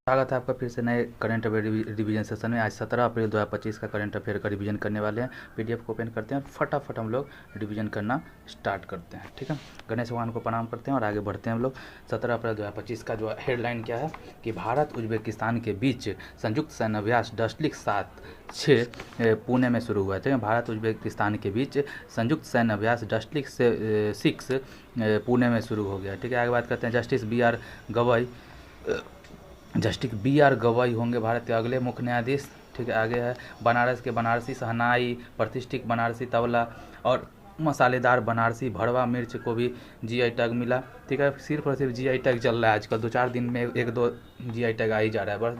स्वागत है आपका फिर से नए करंट अफेयर रिवीजन सेशन में। आज 17 अप्रैल 2025 का करंट अफेयर का रिवीजन करने वाले हैं। पीडीएफ को ओपन करते हैं और फटाफट हम लोग रिवीजन करना स्टार्ट करते हैं। ठीक है, गणेश भगवान को प्रणाम करते हैं और आगे बढ़ते हैं हम लोग। 17 अप्रैल 2025 का जो हेडलाइन क्या है कि भारत उज्बेकिस्तान के बीच संयुक्त सैन्य अभ्यास डस्टलिक 7-6 पुणे में शुरू हुआ है। ठीक है, भारत उज्बेकिस्तान के बीच संयुक्त सैन्य अभ्यास डस्टलिक 6 पुणे में शुरू हो गया। ठीक है, आगे बात करते हैं। जस्टिस बी आर गवाई होंगे भारत के अगले मुख्य न्यायाधीश। ठीक है, आगे है बनारस के बनारसी शहनाई, प्रतिष्ठित बनारसी तबला और मसालेदार बनारसी भड़वा मिर्च को भी जीआई टैग मिला। ठीक है, सिर्फ और सिर्फ जीआई टैग चल रहा है आजकल, 2-4 दिन में 1-2 जीआई टैग आ ही जा रहा है। वर्ष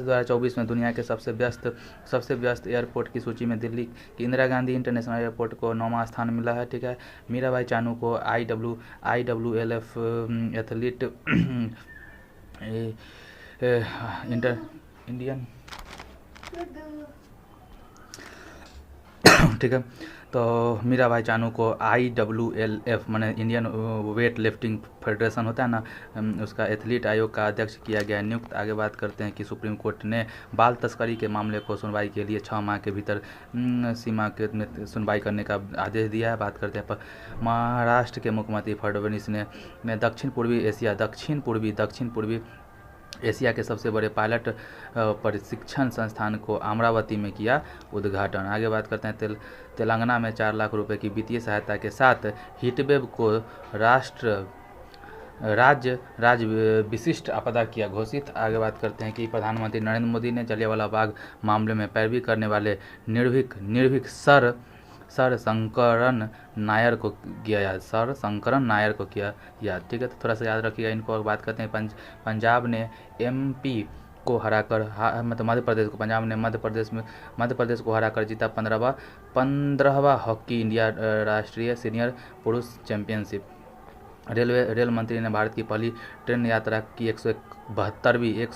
2024 में दुनिया के सबसे व्यस्त एयरपोर्ट की सूची में दिल्ली की इंदिरा गांधी इंटरनेशनल एयरपोर्ट को 9वां स्थान मिला है। ठीक है, मीराबाई चानू को IWLF एथलीट इंडियन ठीक है, तो मीराबाई चानू को IWLF माने इंडियन वेट लिफ्टिंग फेडरेशन होता है ना, उसका एथलीट आयोग का अध्यक्ष किया गया नियुक्त। आगे बात करते हैं कि सुप्रीम कोर्ट ने बाल तस्करी के मामले को सुनवाई के लिए 6 माह के भीतर सीमा के में सुनवाई करने का आदेश दिया है। बात करते हैं महाराष्ट्र के मुख्यमंत्री फडणवीस ने दक्षिण पूर्वी एशिया के सबसे बड़े पायलट प्रशिक्षण संस्थान को अमरावती में किया उद्घाटन। आगे बात करते हैं तेलंगाना में 4 लाख रुपए की वित्तीय सहायता के साथ हीटवेव को राज्य विशिष्ट आपदा किया घोषित। आगे बात करते हैं कि प्रधानमंत्री नरेंद्र मोदी ने जलियांवाला बाग मामले में पैरवी करने वाले निर्भीक सर शंकरन नायर को किया याद। ठीक है, तो थोड़ा सा याद रखिएगा इनको। बात करते हैं पंजाब ने MP को हराकर मतलब पंजाब ने मध्य प्रदेश को हराकर जीता 15वां हॉकी इंडिया राष्ट्रीय सीनियर पुरुष चैंपियनशिप। रेल मंत्री ने भारत की पहली ट्रेन यात्रा की 172वीं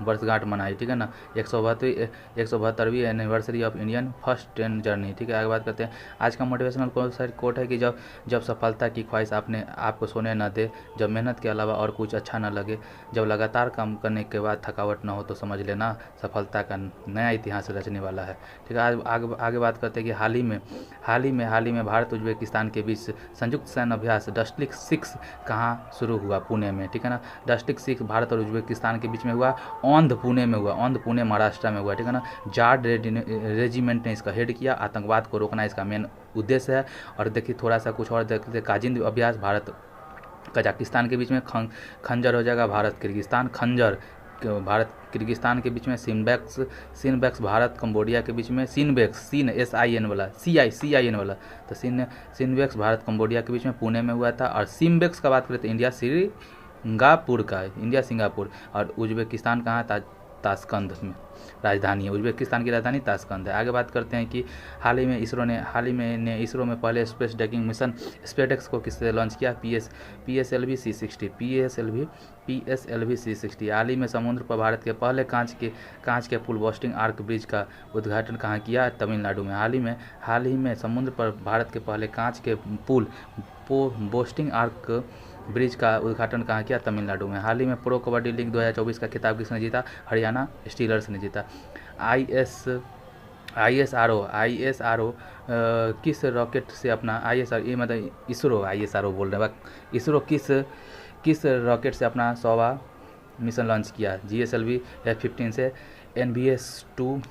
वर्षगांठ मनाई। ठीक है ना, 172वीं anniversary of Indian first train journey. ठीक है, आगे बात करते हैं। आज का मोटिवेशनल कोट है कि जब सफलता की ख्वाहिश आपको सोने न दे, जब मेहनत के अलावा और कुछ अच्छा न लगे, जब लगातार काम करने के बाद थकावट न हो, तो समझ लेना सफलता का नया इतिहास रचने वाला है। ठीक है, आगे बात करते हैं कि हाल ही में भारत उज्बेकिस्तान के बीच संयुक्त सैन्य अभ्यास डस्टलिक 6 कहाँ शुरू हुआ? पुणे में। ठीक है ना, डस्टलिक 6 भारत और उज्बेकिस्तान के बीच में हुआ, पुणे महाराष्ट्र में हुआ। ठीक है ना, जाट रेजिमेंट ने इसका हेड किया। आतंकवाद को रोकना इसका मेन उद्देश्य है। और देखिए थोड़ा सा कुछ और देखते, काजिंद अभ्यास भारत कजाकिस्तान के बीच में, खंजर हो जाएगा भारत किर्गिस्तान के बीच में, सिनबेक्स भारत कंबोडिया के बीच में, SIN वाला CIN वाला, तो सिनबेक्स भारत कंबोडिया के बीच में पुणे में हुआ था। और सिम्बेक्स का बात करें तो इंडिया सिंगापुर और उज्बेकिस्तान कहाँ था? ताशकंद में राजधानी है, उज्बेकिस्तान की राजधानी ताशकंद है। आगे बात करते हैं कि हाल ही में इसरो में पहले स्पेस डैकिंग मिशन स्पेसएक्स को किससे लॉन्च किया? PSLV C60। हाल ही में समुद्र पर भारत के पहले कांच के पुल बोस्टिंग आर्क ब्रिज का उद्घाटन कहाँ किया? तमिलनाडु में। हाल ही में समुद्र पर भारत के पहले कांच के पुल बोस्टिंग आर्क ब्रिज का उद्घाटन कहाँ किया? तमिलनाडु में। हाल ही में प्रो कबड्डी लीग 2024 का खिताब किसने जीता? हरियाणा स्टीलर्स ने जीता। ISRO किस रॉकेट से अपना इसरो किस रॉकेट से अपना 100वां मिशन लॉन्च किया? GSLV F-15 से NVS-2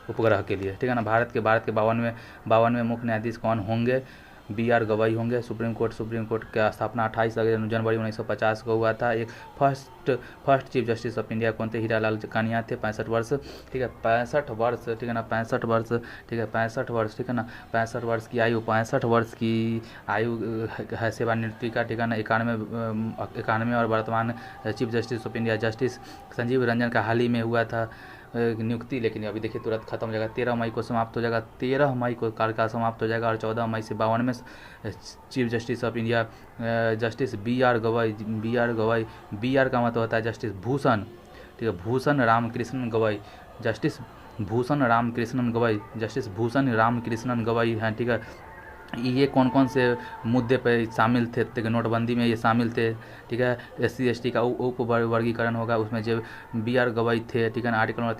उपग्रह के लिए। ठीक है ना, भारत के 52वें मुख्य न्यायाधीश कौन होंगे? BR गवाई होंगे। सुप्रीम कोर्ट का स्थापना 28 जनवरी 1950 को हुआ था। एक first chief justice of India कौन थे? हीरालाल कानिया थे। 65 वर्ष। ठीक है, 65 वर्ष। ठीक है ना, 65 वर्ष। ठीक है, 65 वर्ष। ठीक है ना, 65 वर्ष की आयु है सेवानिवृत्ति का। ठीक है ना, 91 और वर्तमान chief justice of India justice Sanjeev Ranjan का हाल ही में हुआ था नियुक्ति, लेकिन अभी देखिए तुरंत खत्म हो जाएगा। 13 मई को समाप्त हो जाएगा। 13 मई को कार्यकाल समाप्त हो जाएगा और 14 मई से 52वें chief justice of India justice BR Gavai. BR का मतलब होता है जस्टिस भूषण। ठीक है, भूषण रामकृष्णन गवाई जस्टिस भूषण रामकृष्णन गवाई हैं। ठीक है, ये कौन कौन से मुद्दे पे शामिल थे, तो नोटबंदी में ये शामिल थे, ठीक है। SC ST का उप वर्गीकरण होगा, उसमें जो BR गवई थे, ठीक है ना। आर्टिकल नंबर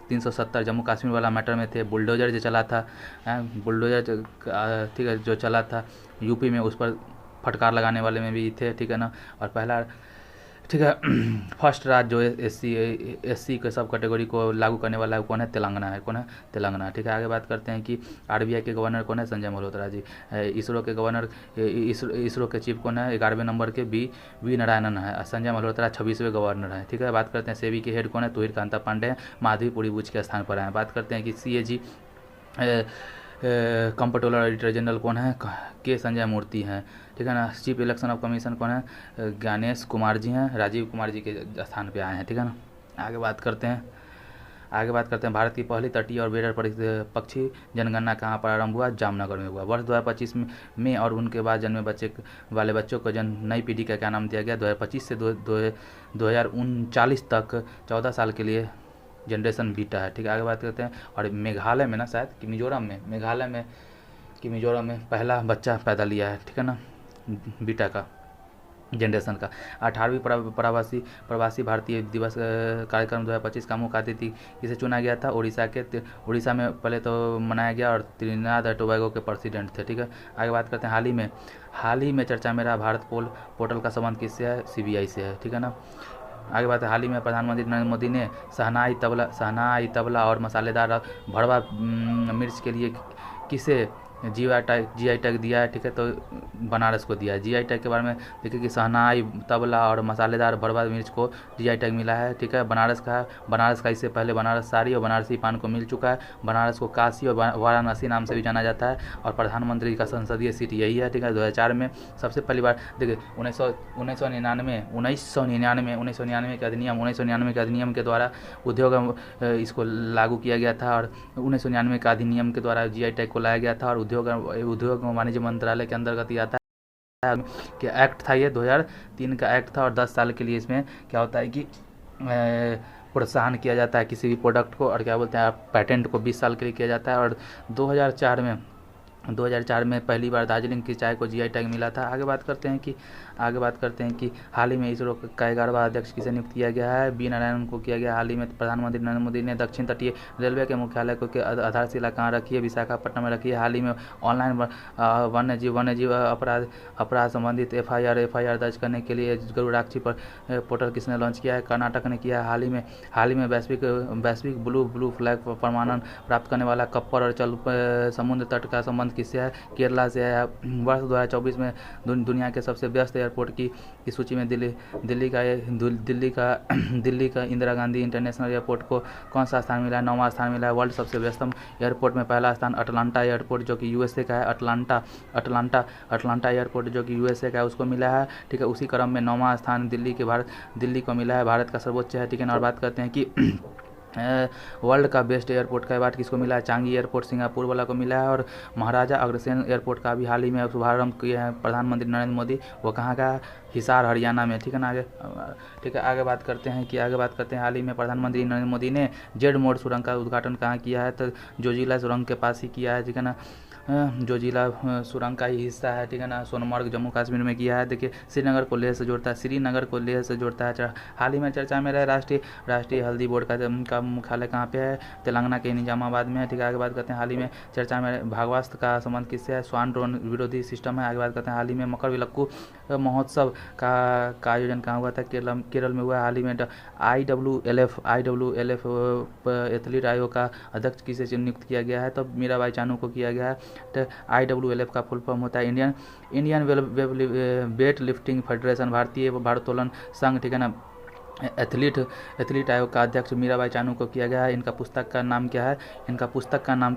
370 जम्मू कश्मीर वाला मैटर में थे। बुलडोजर जो चला था, बुलडोजर ठीक है जो चला था यूपी में, उस पर फटकार लगाने वाले में भी थे, ठीक है ना। और पहला, ठीक है, फर्स्ट राज्य जो SC के सब कैटेगरी को लागू करने वाला है कौन है? तेलंगाना है। कौन है? तेलंगाना, ठीक है। आगे बात करते हैं कि RBI के गवर्नर कौन है? संजय मल्होत्रा जी। इसरो के गवर्नर, इसरो के चीफ कौन है? 11वें नंबर के वी नारायणन है। संजय मल्होत्रा 26वें गवर्नर है, ठीक है। बात करते हैं सेबी के हेड कौन है? तुहिर कांता पांडे हैं, माधवीपुरी बुच के स्थान पर हैं। बात करते हैं कि CAG कंप्ट्रोलर ऑडिटर जनरल कौन है? के संजय मूर्ति हैं, ठीक है ना। चीफ इलेक्शन ऑफ कमीशन कौन है? ज्ञानेश कुमार जी हैं, राजीव कुमार जी के स्थान पे आए हैं, ठीक है ना। आगे बात करते हैं भारत की पहली तटीय और बेडर पक्षी जनगणना कहाँ पर आरंभ हुआ? जामनगर में हुआ। वर्ष 2025 में और उनके बाद जन्मे बच्चों को नई पीढ़ी का क्या नाम दिया गया? 2025 से 2039 तक 14 साल के लिए जनरेशन बीटा है, ठीक है। आगे बात करते हैं, और मेघालय में ना, शायद कि मिजोरम में पहला बच्चा पैदा लिया है, ठीक है ना, बीटा का जनरेशन का। 18वीं प्रवासी भारतीय दिवस कार्यक्रम 2025 का मुख्य अतिथि किसे चुना गया था? उड़ीसा में पहले तो मनाया गया, और त्रिनिदाद और टोबैगो के प्रेसिडेंट थे, ठीक है। आगे बात करते हैं, हाल ही में चर्चा में रहा भारत पोर्टल का संबंध किससे है? CBI से है, ठीक है ना। आगे बात है, हाल ही में प्रधानमंत्री नरेंद्र मोदी ने शहनाई तबला और मसालेदार भरवा मिर्च के लिए किसे GI टैग दिया है? ठीक है, तो बनारस को दिया है। GI टैग के बारे में देखिए कि शहनाई तबला और मसालेदार भरवा मिर्च को GI टैग मिला है, ठीक है। बनारस का इससे पहले बनारस साड़ी और बनारसी पान को मिल चुका है। बनारस को काशी और वाराणसी नाम से भी जाना जाता है, और प्रधानमंत्री का संसदीय सीट यही है, ठीक है। 2004 में सबसे पहली बार देखिए 1999 के अधिनियम के द्वारा उद्योग इसको लागू किया गया था, और 1999 के अधिनियम के द्वारा GI टैग को लाया गया था, और उद्योग एवं वाणिज्य मंत्रालय के अंतर्गत आता है कि एक्ट था, ये 2003 का एक्ट था, और 10 साल के लिए इसमें क्या होता है कि प्रोत्साहन किया जाता है किसी भी प्रोडक्ट को, और क्या बोलते हैं पेटेंट को 20 साल के लिए किया जाता है। और 2004 में पहली बार दार्जिलिंग की चाय को GI टैग मिला था। आगे बात करते हैं कि हाल ही में इसरो का 11वां अध्यक्ष किसे नियुक्त किया गया है? बी नारायणन को किया गया। हाल ही में प्रधानमंत्री नरेंद्र मोदी ने दक्षिण तटीय रेलवे के मुख्यालय को आधारशिला कहाँ रखी है? विशाखापट्टनम में रखी है। हाल ही में ऑनलाइन वन्यजीव अपराध संबंधित FIR दर्ज करने के लिए गरुड़ाक्षी पर पोर्टल किसने लॉन्च किया है? कर्नाटक ने किया है। हाल ही में वैश्विक ब्लू फ्लैग प्रमाणन प्राप्त करने वाला कप्पर और चल समुद्र तट का संबंध किससे है? केरला से है। वर्ष 2024 में दुनिया के सबसे व्यस्त एयरपोर्ट की सूची में दिल्ली का इंदिरा गांधी इंटरनेशनल एयरपोर्ट को कौन सा स्थान मिला है? 9वां स्थान मिला है। वर्ल्ड सबसे व्यस्तम एयरपोर्ट में पहला स्थान अटलांटा एयरपोर्ट जो कि USA का है, अटलांटा एयरपोर्ट जो कि USA का है, उसको मिला है, ठीक है। उसी क्रम में 9वां स्थान दिल्ली को मिला है, भारत का सर्वोच्च है, ठीक है। और बात करते हैं कि वर्ल्ड का बेस्ट एयरपोर्ट का अवार्ड किसको मिला है? चांगी एयरपोर्ट सिंगापुर वाला को मिला है। और महाराजा अग्रसेन एयरपोर्ट का भी हाल ही में शुभारंभ किया है प्रधानमंत्री नरेंद्र मोदी, वो कहाँ का? हिसार हरियाणा में, ठीक है ना। आगे बात करते हैं हाल ही में प्रधानमंत्री नरेंद्र मोदी ने जेड मोड सुरंग का उद्घाटन कहाँ किया है? तो जोजिला सुरंग के पास ही किया है, ठीक है ना। जोजिला सुरंग का ही हिस्सा है, ठीक है ना। सोनमर्ग जम्मू कश्मीर में किया है। देखिए श्रीनगर को लेह से जोड़ता है। हाल ही में चर्चा में रहे राष्ट्रीय हल्दी बोर्ड का मुख्यालय कहाँ पे है? तेलंगाना के निजामाबाद में है, ठीक है। आगे बात करते हैं, हाल ही में चर्चा में भागवास्त्र का संबंध किससे है? स्वान ड्रोन विरोधी सिस्टम है। आगे बात करते हैं, हाल ही में मकरविलक्कू महोत्सव का आयोजन कहाँ हुआ था? केरल में हुआ है। हाल ही में IWLF एथलीट आयोग का अध्यक्ष किसे नियुक्त किया गया है? तो मीराबाई चानू को किया गया है। तो IWLF का फुल फॉर्म होता है इंडियन वेट लिफ्टिंग फेडरेशन, भारतीय भारोत्तोलन संघ, ठीक है ना। एथलीट आयोग का अध्यक्ष मीराबाई चानू को किया गया है। इनका पुस्तक का नाम क्या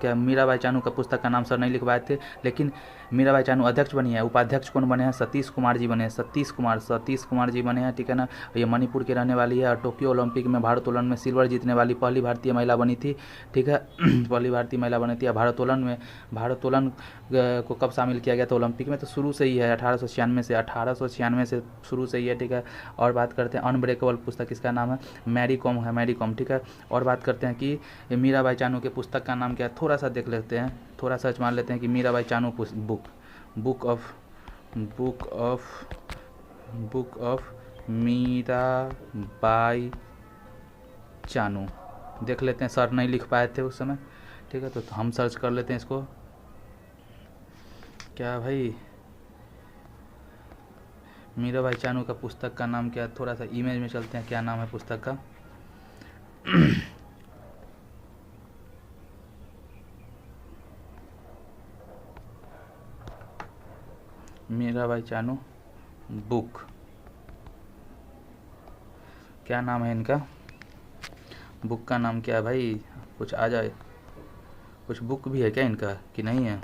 है? मीराबाई चानू का पुस्तक का नाम सर नहीं लिखवाए थे, लेकिन मीराबाई चानू अध्यक्ष बनी है। उपाध्यक्ष कौन बने हैं? सतीश कुमार जी बने हैं, सतीश कुमार जी बने हैं, ठीक है ना। ये मणिपुर के रहने वाली है, और टोक्यो ओलंपिक में भारोत्तोलन में सिल्वर जीतने वाली पहली भारतीय महिला बनी थी, ठीक है। पहली भारतीय महिला बनी थी। भारोत्तोलन को कब शामिल किया गया था ओलंपिक में? तो शुरू से ही है, 1896 से शुरू से ही है, ठीक है। और बात करते हैं अनब्रेकेबल पुस्तक किसका नाम है? मैरी कॉम है, मैरी कॉम, ठीक है। और बात करते हैं कि मीराबाई चानू के पुस्तक का नाम क्या है, थोड़ा सा देख लेते हैं, थोड़ा सर्च मार लेते हैं कि Mirabai Chanu book book of book of book of Mirabai Chanu देख लेते हैं। सर नहीं लिख पाए थे उस समय, ठीक है, तो हम सर्च कर लेते हैं इसको। क्या भाई, मीराबाई चानू का पुस्तक का नाम क्या है? थोड़ा सा इमेज में चलते हैं, क्या नाम है पुस्तक का। मीराबाई चानू बुक, क्या नाम है इनका? बुक का नाम क्या है भाई? कुछ आ जाए, कुछ बुक भी है क्या इनका कि नहीं है?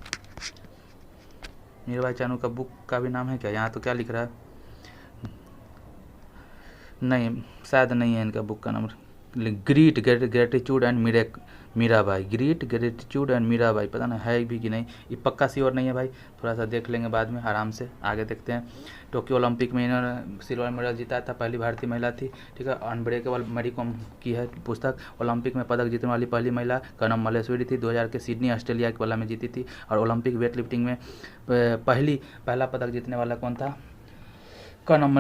मीराबाई चानू का बुक का भी नाम है क्या? यहाँ तो क्या लिख रहा है, नहीं, शायद नहीं है इनका बुक का नाम। Gratitude and Mirabai, gratitude and Mirabai, पता नहीं है भी कि नहीं, ये पक्का श्योर नहीं है भाई, थोड़ा सा देख लेंगे बाद में आराम से। आगे देखते हैं। टोक्यो ओलंपिक में इन्होंने सिल्वर मेडल जीता था, पहली भारतीय महिला थी, ठीक है। अनब्रेकेबल मैरी कॉम की है पुस्तक। ओलंपिक में पदक जीतने वाली पहली महिला का नाम मल्लेश्वरी थी, 2000 के सिडनी ऑस्ट्रेलिया के वाला में जीती थी। और ओलंपिक वेट लिफ्टिंग में पहला पदक जीतने वाला कौन था? का नाम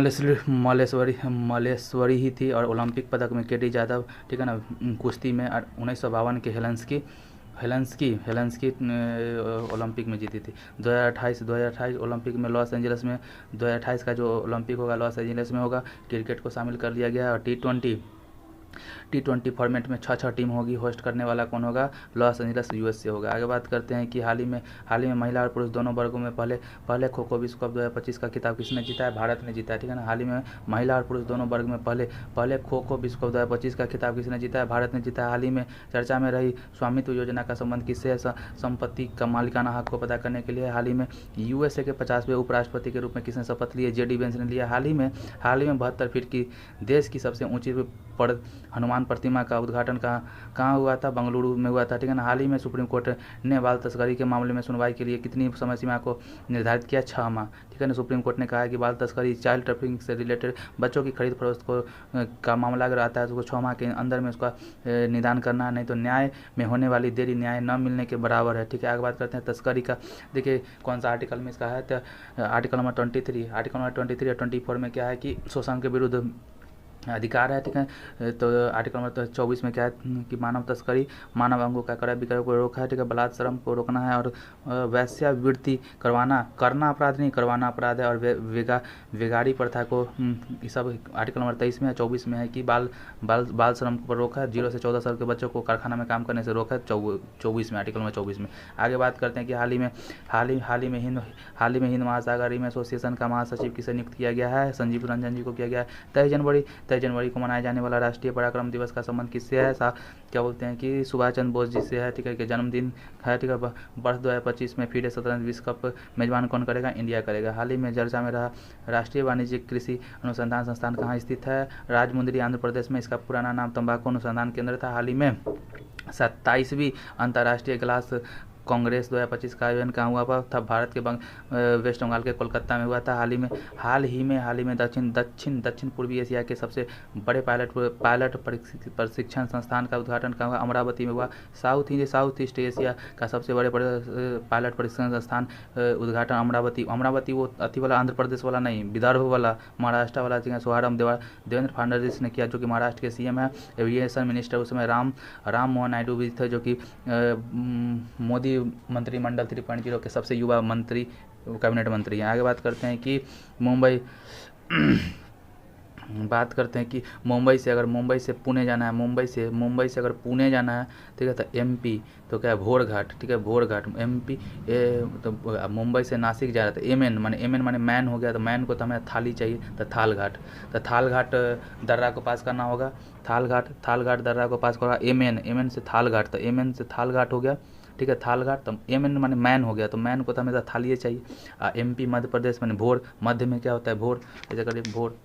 मल्लेश्वरी ही थी। और ओलंपिक पदक में केटी यादव, ठीक है ना, कुश्ती में 1952 के हेलेंस्की ओलंपिक में जीती थी। 2028 ओलंपिक में लॉस एंजल्स में, 2028 का जो ओलंपिक होगा लॉस एंजल्स में होगा। क्रिकेट को शामिल कर लिया गया है। और टी20 फॉर्मेट में 6 टीम होगी। होस्ट करने वाला कौन होगा? लॉस एंजल्स यूएस से होगा। आगे बात करते हैं कि हाल ही में महिला और पुरुष दोनों वर्गों में पहले खो खो विश्व कप 2025 का खिताब किसने जीता है? भारत ने जीता है, ठीक है ना। हाल ही में महिला और पुरुष दोनों वर्ग में पहले खो खो विश्व कप 2025 का खिताब किसने जीता है? भारत ने जीता है। हाल ही में चर्चा में रही स्वामित्व योजना का संबंध किससे है? संपत्ति का मालिकाना हक को पता करने के लिए। हाल ही में यूएसए के 50वें उपराष्ट्रपति के रूप में किसने शपथ ली है? जेडी वेंस ने लिया। हाल ही में 72 फीट की देश की सबसे ऊंची हनुमान प्रतिमा का उद्घाटन कहाँ हुआ था? बेंगलुरु में हुआ था, ठीक है ना। हाल ही में सुप्रीम कोर्ट ने बाल तस्करी के मामले में सुनवाई के लिए कितनी समय सीमा को निर्धारित किया? 6 माह, ठीक है ना। सुप्रीम कोर्ट ने कहा है कि बाल तस्करी, चाइल्ड ट्रैफिकिंग से रिलेटेड बच्चों की खरीद फरोख्त का मामला अगर आता है तो उसको 6 माह के अंदर में उसका निदान करना है, नहीं तो न्याय में होने वाली देरी न्याय न मिलने के बराबर है, ठीक है। आगे बात करते हैं तस्करी का। देखिए कौन सा आर्टिकल में इसका है, तो आर्टिकल नंबर 23 और 24 में क्या है कि शोषण के विरुद्ध अधिकार है, ठीक है। तो आर्टिकल नंबर 24 में क्या है कि मानव तस्करी, मानव अंगों का क्रय विक्रय को रोका है, ठीक है। बलात्सर्म को रोकना है। और वैश्यावृत्ति करना अपराध नहीं, करवाना अपराध है। और वेगारी प्रथा को, ये सब आर्टिकल नंबर 23 में है। 24 में है कि बाल श्रम पर रोका है, 0 से 14 साल के बच्चों को कारखाना में काम करने से रोका है, 24 में, आर्टिकल नंबर 24 में। आगे बात करते हैं कि हाल ही में हिंद महासागर रिम एसोसिएशन का महासचिव किसे नियुक्त किया गया है? संजीव रंजन जी को किया गया है। 23 जनवरी को मनाए जाने वाला राष्ट्रीय पराक्रम दिवस का संबंध किससे है? क्या बोलते हैं कि सुभाष चंद्र बोस जी से है, ठीक है, कि जन्मदिन है, ठीक है। वर्ष 2025 में FIDE शतरंज विश्व कप मेजबान कौन करेगा? इंडिया करेगा। हाल ही में चर्चा में रहा राष्ट्रीय वाणिज्यिक कृषि अनुसंधान संस्थान कहाँ स्थित है? राजमुंदरी, आंध्र प्रदेश में। इसका पुराना नाम तंबाकू अनुसंधान केंद्र था। हाल ही में 27वीं अंतर्राष्ट्रीय ग्लास कांग्रेस 2025 का आयोजन कहाँ हुआ था? भारत के वेस्ट बंगाल के कोलकाता में हुआ था। हाल ही में दक्षिण पूर्वी एशिया के सबसे बड़े पायलट प्रशिक्षण संस्थान का उद्घाटन कहाँ हुआ? अमरावती में हुआ। साउथ ईस्ट एशिया का सबसे बड़े पायलट प्रशिक्षण संस्थान उद्घाटन अमरावती वो अति वाला आंध्र प्रदेश वाला नहीं, विदर्भ वाला, महाराष्ट्र वाला, शुभारंभ देवेंद्र फडणवीस ने किया, जो कि महाराष्ट्र के CM है। एविएशन मिनिस्टर उस समय राम मोहन नायडू भी थे, जो कि मोदी मंत्रिमंडल 3.0 के सबसे युवा मंत्री, कैबिनेट मंत्री हैं। आगे बात करते हैं कि मुंबई से पुणे जाना है, मुंबई से अगर पुणे जाना है, ठीक है, तो MP, तो क्या है? भोरघाट, ठीक है, भोरघाट MP। तो मुंबई से नासिक जा रहा था, MN माने मैन हो गया, तो मैन को तो हमें थाली चाहिए, तो थालघाट दर्रा को पास करना होगा। थालघाट दर्रा को पास होगा। MN से थालघाट, तो MN से थालघाट हो गया, ठीक है, थालघाट। तो MN माने मैन हो गया, तो मैन को तो हमेशा थालिए चाहिए। MP मध्य प्रदेश माने भोर, मध्य में क्या होता है? भोर, ऐसे करिए भोर,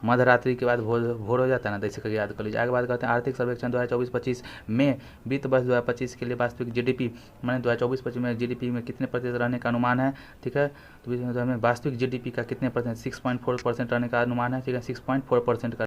मध्य रात्रि के बाद भोर हो जाता है ना, तो इसे करके याद कर लीजिए। आगे बात करते हैं आर्थिक सर्वेक्षण 2024-25 में वित्त वर्ष 2025 के लिए वास्तविक GDP मैंने 2024-25 में GDP में कितने प्रतिशत रहने का अनुमान है, ठीक है। तो हमें वास्तविक GDP का कितने %, 6.4% रहने का अनुमान है, ठीक है, 6.4% का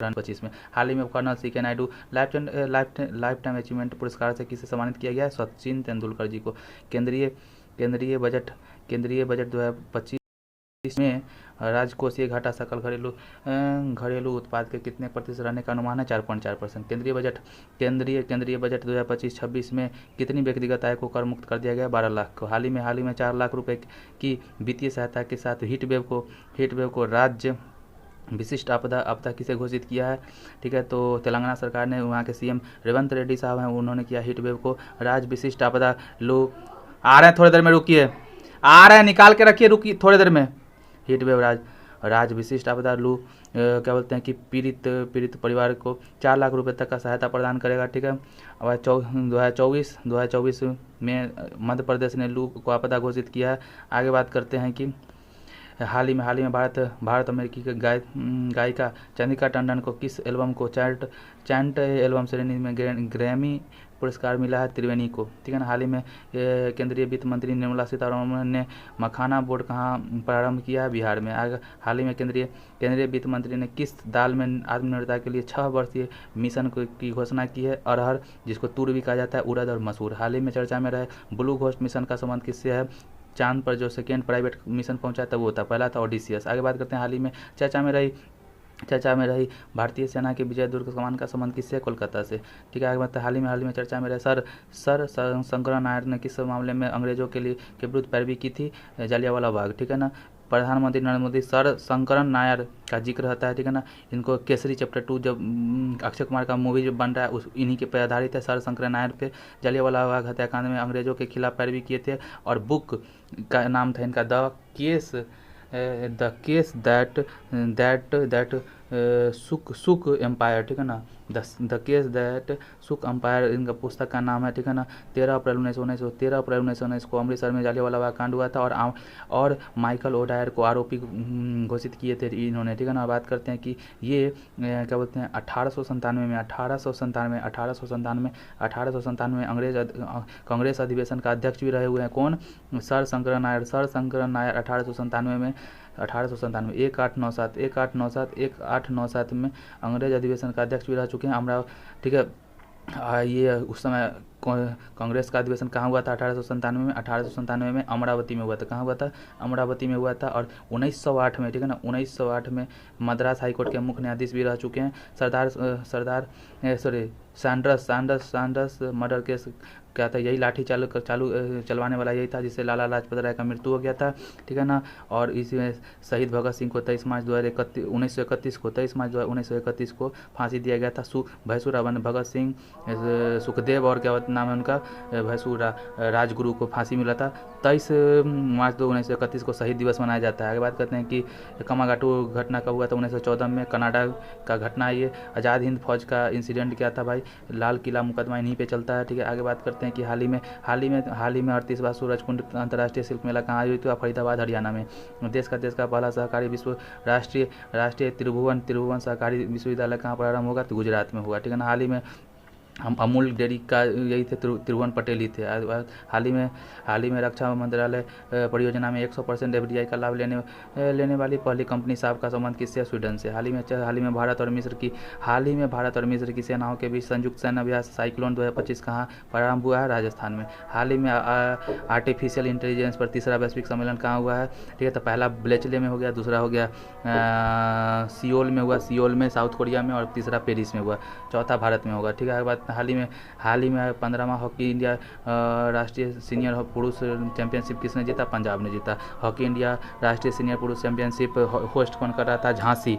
2025 में। हाल ही में colonel CK Naidu lifetime achievement पुरस्कार से किसे सम्मानित किया गया है? सचिन तेंदुलकर जी को। केंद्रीय बजट 2025 में राजकोषीय घाटा सकल घरेलू उत्पाद के कितने प्रतिशत रहने का अनुमान है? 4.4%। केंद्रीय बजट 2025-26 में कितनी व्यक्तिगत आय को कर मुक्त कर दिया गया? 12 लाख को। हाल ही में 4 लाख रुपए की वित्तीय सहायता के साथ हीट वेव को राज्य विशिष्ट आपदा किसे घोषित किया है? ठीक है, तो तेलंगाना सरकार ने, वहाँ के CM रेवंत रेड्डी साहब हैं, उन्होंने किया हीट वेव को राज्य विशिष्ट आपदा। लो आ रहे हैं, थोड़ी देर में रुकिए, आ रहे हैं, निकाल के रखिए, रुकिए थोड़ी देर में। हीट वेव राज्य विशिष्ट आपदा लू क्या बोलते हैं कि पीड़ित परिवार को 4 लाख रुपए तक का सहायता प्रदान करेगा। ठीक है, अब 2024 में मध्य प्रदेश ने लू को आपदा घोषित किया है। आगे बात करते हैं कि हाल ही में भारत अमेरिकी के गायिका चंद्रिका टंडन को किस एल्बम को चैंट एल्बम श्रेणी में ग्रैमी पुरस्कार मिला है? त्रिवेणी को। ठीक है ना। हाल ही में केंद्रीय वित्त मंत्री निर्मला सीतारमण ने मखाना बोर्ड कहाँ प्रारंभ किया है? बिहार में। हाल ही में केंद्रीय वित्त मंत्री ने किस दाल में आत्मनिर्भरता के लिए 6 वर्षीय मिशन की घोषणा की है? अरहर, जिसको तूर भी कहा जाता है, उड़द और मसूर। हाल ही में चर्चा में रहे ब्लू घोस्ट मिशन का संबंध किससे है? चांद पर जो सेकेंड प्राइवेट मिशन पहुंचा था वो था, पहला था ओडिसियस। आगे बात करते हैं, हाल ही में चर्चा में रही भारतीय सेना के विजय दुर्ग कमान का संबंध किससे? कोलकाता से। ठीक है, आगे बात, हाल ही में चर्चा में रहे सर शंकरन नायर ने किस मामले में अंग्रेजों के विरुद्ध पैरवी की थी? जलियांवाला बाग। ठीक है ना। प्रधानमंत्री नरेंद्र मोदी सर शंकरन नायर का जिक्र होता है। ठीक है ना। इनको केसरी चैप्टर 2 जब अक्षय कुमार का मूवी जो बन रहा है इन्हीं के पे आधारित है। सर शंकरन नायर पे जलियांवाला बाग हत्याकांड में अंग्रेजों के खिलाफ पैरवी किए थे, और बुक का नाम था इनका द केस दैट सुक एम्पायर। ठीक है ना। द केस दैट सुक एम्पायर इनका पुस्तक का नाम है। ठीक है ना। 13 अप्रैल 1919 को अमृतसर में जलियांवाला बाग कांड हुआ था, और माइकल ओडायर को आरोपी घोषित किए थे इन्होंने। ठीक है ना। बात करते हैं कि ये क्या बोलते हैं 1897 में कांग्रेस अधिवेशन का अध्यक्ष भी रहे हुए हैं। कौन? सर शंकरन नायर 1897 1897 में अंग्रेज अधिवेशन का अध्यक्ष भी रह चुके हैं। अमरावती। ठीक है, ये उस समय कांग्रेस का अधिवेशन कहाँ हुआ था? 1897 में अमरावती में हुआ था। कहाँ हुआ था? अमरावती में हुआ था। और 1908 में, ठीक है ना, 1908 में मद्रास हाईकोर्ट के मुख्य न्यायाधीश भी रह चुके हैं। सैंडर्स मर्डर केस क्या था? यही लाठी चलवाने वाला यही था, जिससे लाला लाजपत राय का मृत्यु हो गया था। ठीक है ना। और इसमें शहीद भगत सिंह को 23 मार्च 1931 को फांसी दिया गया था। भैंसुरा भगत सिंह, सुखदेव और क्या नाम है उनका, भैंसुरा राजगुरु को फांसी मिला था। 23 मार्च 1931 को शहीद दिवस मनाया जाता है। आगे बात करते हैं कि कामागाटू घटना कब हुआ था? 1914 में। कनाडा का घटना ये। आज़ाद हिंद फौज का इंसिडेंट क्या था भाई? लाल किला मुकदमा इन्हीं पे चलता है। ठीक है, आगे बात करते हैं कि हाल ही में 38वां सूरजकुंड अंतर्राष्ट्रीय शिल्प मेला कहाँ आयोजित हुआ? फरीदाबाद, हरियाणा में। देश का पहला सहकारी राष्ट्रीय त्रिभुवन सहकारी विश्वविद्यालय कहाँ प्रारंभ होगा? तो गुजरात में होगा। ठीक है ना। हाल ही में हम अमूल डेयरी का यही थे, त्रिभुवन पटेल ही थे। हाल ही में रक्षा मंत्रालय परियोजना में 100% FDI का लाभ लेने वाली पहली कंपनी साहब का संबंध किससे? स्वीडन से। हाल ही में भारत और मिस्र की सेनाओं के बीच संयुक्त सैन्य अभ्यास साइक्लोन 2025 कहाँ प्रारंभ हुआ है? राजस्थान में। हाल ही में आर्टिफिशियल इंटेलिजेंस पर तीसरा वैश्विक सम्मेलन कहाँ हुआ है? ठीक है, तो पहला ब्लेचले में हो गया, दूसरा हो गया सियोल में हुआ, सियोल में साउथ कोरिया में, और तीसरा पेरिस में हुआ, चौथा भारत में होगा। ठीक है, बात हाल ही में 15वां हॉकी इंडिया राष्ट्रीय सीनियर पुरुष चैंपियनशिप किसने जीता? पंजाब ने जीता। हॉकी इंडिया राष्ट्रीय सीनियर पुरुष चैंपियनशिप होस्ट कौन कर रहा था? झांसी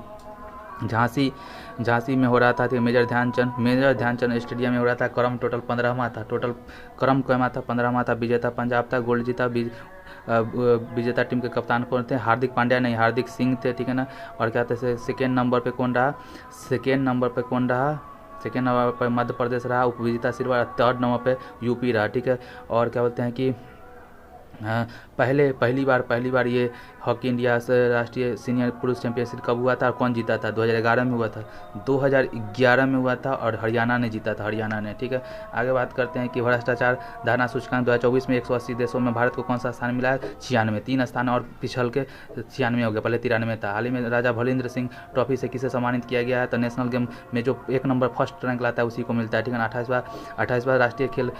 में हो रहा था। मेजर ध्यानचंद स्टेडियम में हो रहा था। क्रम टोटल 15वां था। क्रम 15वां था। विजेता पंजाब था। गोल्ड जीता। विजेता टीम के कप्तान कौन थे? हार्दिक पांड्या नहीं, हार्दिक सिंह थे। ठीक है ना। और क्या थे? सेकेंड नंबर पे कौन रहा? सेकेंड नंबर पर मध्य प्रदेश रहा। उपविजेता सिल्वर। 3rd नंबर पे यूपी रहा। ठीक है। और क्या बोलते हैं कि पहली बार ये हॉकी इंडिया से राष्ट्रीय सीनियर पुरुष चैंपियनशिप कब हुआ था और कौन जीता था? 2011 में हुआ था, 2011 में हुआ था और हरियाणा ने जीता था, हरियाणा ने। ठीक है, आगे बात करते हैं कि भ्रष्टाचार धारणा सूचकांक 2024 में 180 देशों में भारत को कौन सा स्थान मिला है? 96, 3 स्थान और पिछल के 96 हो गया, पहले 93 था। हाल ही में राजा भलिंद्र सिंह ट्रॉफी से किसे सम्मानित किया गया है? तो नेशनल गेम में जो 1 नंबर फर्स्ट रैंक लाता है उसी को मिलता है। ठीक है, 28वां राष्ट्रीय खेल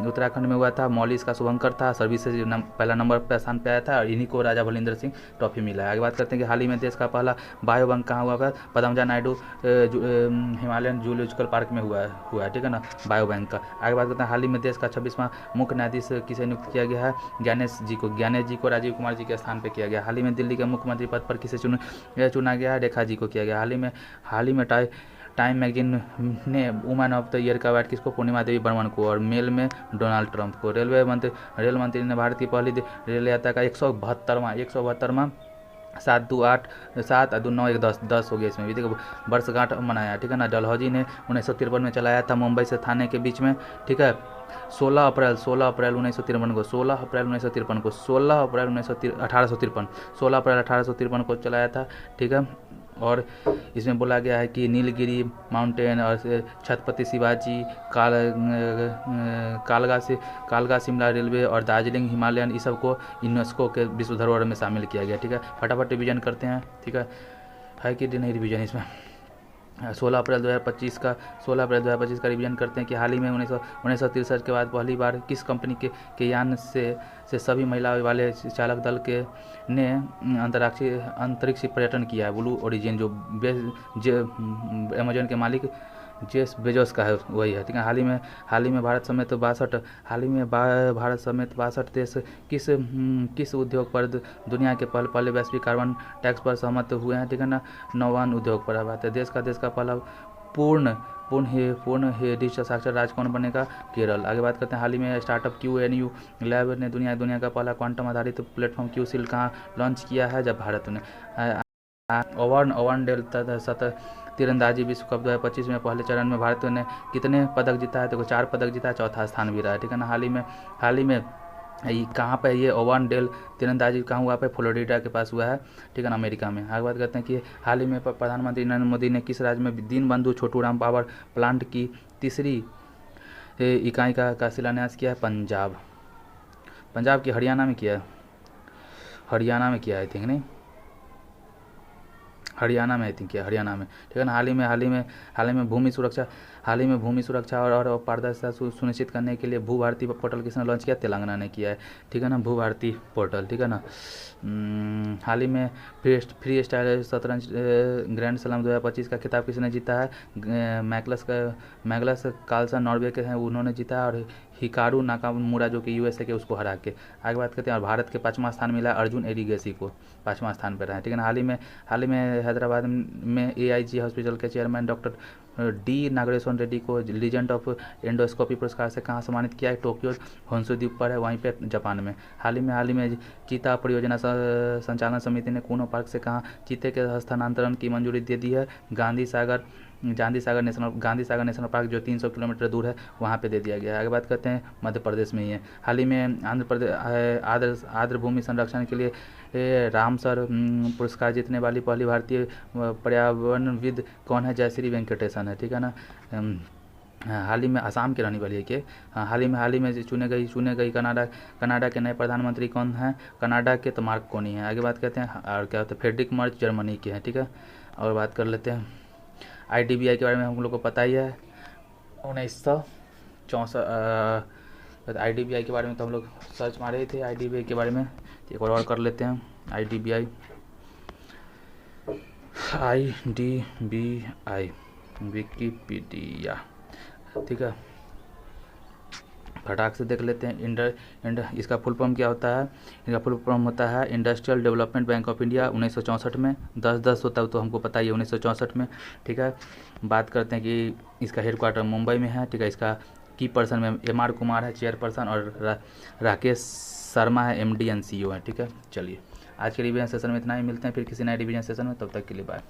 उत्तराखंड में हुआ था। मौली इसका शुभंकर था, सर्विसेज पहला नंबर पर स्थान पे आया था और इन्हीं को राजा भलिंद्र सिंह ट्रॉफी मिला है। आगे बात करते हैं कि हाल ही में देश का पहला बायो बैंक कहाँ हुआ है? Padmaja Naidu Himalayan zoological park में हुआ है। ठीक है ना, बायो बैंक का। आगे बात करते हैं हाल ही में देश का 26वां मुख्य न्यायाधीश किसे नियुक्त किया गया है? ज्ञानेश जी को राजीव कुमार जी के स्थान पर किया गया। हाल ही में दिल्ली के मुख्यमंत्री पद पर किसे चुना गया है? रेखा जी को किया गया। हाल ही में टाइम मैगजीन ने वुमेन ऑफ द ईयर का अवार्ड किसको? पूर्णिमा देवी बर्मन को, और मेल में डोनाल्ड ट्रंप को। रेल मंत्री ने भारत की पहली रेल यात्रा का 172वां 7-2-8-7-2-9-1-10 हो गया इसमें भी। देखो वर्षगांठ मनाया। ठीक है ना, डलहौजी ने 1953 में चलाया था मुंबई से थाने के बीच में। ठीक है, 16 अप्रैल 1953 को 16 अप्रैल 1853 को चलाया था। ठीक है, और इसमें बोला गया है कि नीलगिरी माउंटेन और छत्रपति शिवाजी कालगा शिमला रेलवे और दार्जिलिंग हिमालयन इस सब को यूनेस्को के विश्व धरोहर में शामिल किया गया। ठीक है, फटाफट रिवीजन करते हैं। ठीक है कि नहीं रिवीजन इसमें? 16 अप्रैल 2025 का रिवीजन करते हैं कि हाल ही में 1963 के बाद पहली बार किस कंपनी के यान से सभी महिला वाले चालक दल ने अंतरिक्ष पर्यटन किया है? ब्लू ओरिजिन, जो अमेजन के मालिक जेफ बेजोस का है, वही है। ठीक है, हाल ही में भारत समेत 62 देश किस उद्योग पर दुनिया के पहले वैश्विक कार्बन टैक्स पर सहमत हुए हैं? ठीक है ना, नौवहन उद्योग पर बात है। देश का पहला पूर्ण डिजिटल साक्षर राज्य कौन बनेगा? केरल। आगे बात करते हैं हाल ही में स्टार्टअप QNU लैब ने दुनिया का पहला क्वांटम आधारित प्लेटफॉर्म QSIL कहाँ लॉन्च किया है? जब भारत ने। ओवन डेल तीरंदाजी विश्व कप 2025 में पहले चरण में भारत ने कितने पदक जीता है? तो 4 पदक जीता है, चौथा स्थान भी रहा है। ठीक है ना, हाल ही में कहाँ पे ये ओवन डेल तीरंदाजी कहाँ हुआ पे? फ्लोरिडा के पास हुआ है। ठीक है ना, अमेरिका में। आगे बात करते हैं कि हाल ही में प्रधानमंत्री नरेंद्र मोदी ने किस राज्य में दीनबंधु छोटूराम पावर प्लांट की तीसरी इकाई का शिलान्यास किया है? पंजाब की हरियाणा में किया है, आई थिंक नहीं, हरियाणा में ठीक है ना। हाल ही में भूमि सुरक्षा और पारदर्शिता सुनिश्चित करने के लिए भू भारती पोर्टल किसने लॉन्च किया? तेलंगाना ने किया है। ठीक है ना, भू भारती पोर्टल। ठीक है ना, हाल ही में फ्री स्टाइल शतरंज ग्रैंड स्लैम 2025 का खिताब किसने जीता है? मैग्नस कार्लसन नॉर्वे के हैं, उन्होंने जीता है, और हिकारू नाकामुरा जो कि USA के, उसको हरा के। आगे बात करते हैं, और भारत के 5वां स्थान मिला अर्जुन एडिगेसी को, 5वां स्थान पर रहे। ठीक है ना, हाल ही में हैदराबाद में AIG हॉस्पिटल के chairman doctor D Nageshwar Reddy को लीजेंड ऑफ एंडोस्कोपी पुरस्कार से कहाँ सम्मानित किया है? टोक्यो होन्सु द्वीप पर है, वहीं पे जापान में। हाल ही में चीता परियोजना संचालन समिति ने कूनो पार्क से कहाँ चीते के हस्तांतरण की मंजूरी दे दी है? गांधी सागर नेशनल पार्क जो 300 किलोमीटर दूर है, वहाँ पे दे दिया गया है। आगे बात करते हैं, मध्य प्रदेश में ही है। हाल ही में आंध्र प्रदेश आर्द्र भूमि संरक्षण के लिए रामसर पुरस्कार जीतने वाली पहली भारतीय पर्यावरणविद कौन है? जयश्री वेंकटेशन है। ठीक है ना, हाल ही में असम की रहने वाली है कि हाल ही में चुने गई कनाडा के नए प्रधानमंत्री कौन हैं? कनाडा के तो मार्क कार्नी है। आगे बात करते हैं, और क्या होता है, फ्रेडरिक मर्ज जर्मनी के हैं। ठीक है, और बात कर लेते हैं IDBI के बारे में, हम लोग को पता ही है 1964 IDBI के बारे में तो हम लोग सर्च मारे थे IDBI के बारे में। एक और कर लेते हैं IDBI विकिपीडिया। ठीक है, फटाक से देख लेते हैं। इसका फुल फॉर्म क्या होता है? इसका फुल फॉर्म होता है industrial development bank of India. 1964 में 10-10 होता है तो हमको पता ही है, 1964 में। ठीक है, बात करते हैं कि इसका हेडक्वार्टर मुंबई में है। ठीक है, इसका की पर्सन में MR कुमार है चेयरपर्सन, और राकेश शर्मा है MD एंड CEO है। ठीक है, चलिए आज के रिवीजन सेशन में इतना ही, मिलते हैं फिर किसी नए रिवीजन सेशन में, तब तक के लिए बाय।